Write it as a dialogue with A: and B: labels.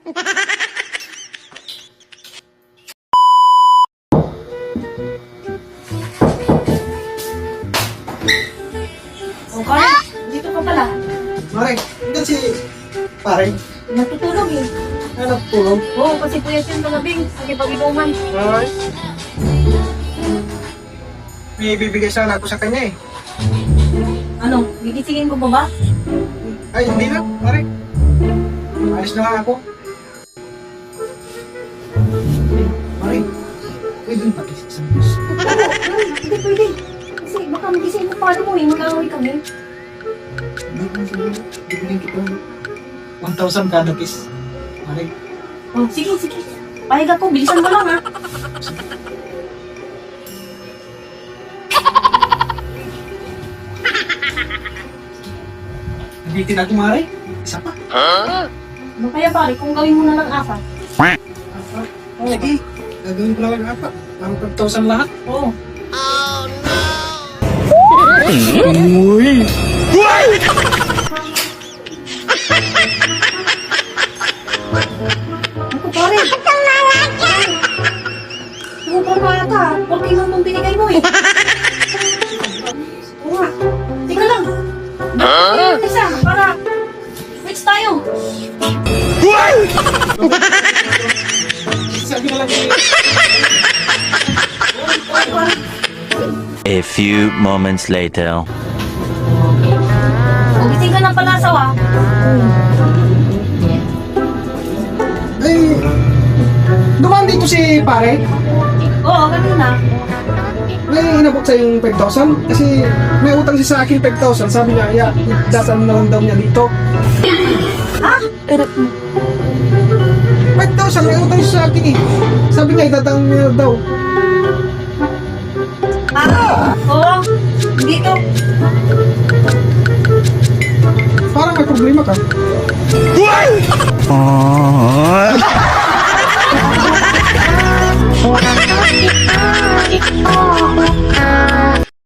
A: O, Karen, dito ka pala.
B: Mare, hindi si pare.
A: Natutulog eh.
B: Ano tulog?
A: Oo, kasi puyat yung magabing. Sige, pag-inuman.
B: Ay. May ibibigay sana ako sa kanya eh.
A: Ano, gigisingin ko pa ba?
B: Ay, hindi na, pare. Ayos na nga ako. Pare, pwede yung pati sa bus.
A: Hindi pwede. Kasi baka magising mo paano mo eh. Mag-away kami.
B: Hindi ko siguro. Bibigyan kita 1,000 kada kiss. Pare,
A: Oh, sige, sige. Pahig ako, bilisan mo lang ha.
B: nabitin ako, Mare. Isa pa.
A: Ano kaya pare, kung gawin mo na ng apat?
B: Sige, gagawin ko lang ang apat. Ang 5,000 lahat.
A: Oo.
B: Uy!
A: Ako pare. Sobrang mata. 40 lang itong binigay mo eh. Oo nga. Tika lang. Isa, para switch tayo.
B: Sabi na lang eh.
C: A few moments later.
A: Ugising ka ng palasaw ah.
B: Ay, dumaan dito si pare.
A: Oo, kanina.
B: May inabot sa yung 5,000 kasi may utang siya sa akin 5,000. Sabi niya, yeah, dasal na lang daw niya dito.
A: Ha?
B: 5,000 may utang siya sa akin eh. Sabi niya, itatang niya daw.
A: Oo. Dito.
B: Parang may problema ka.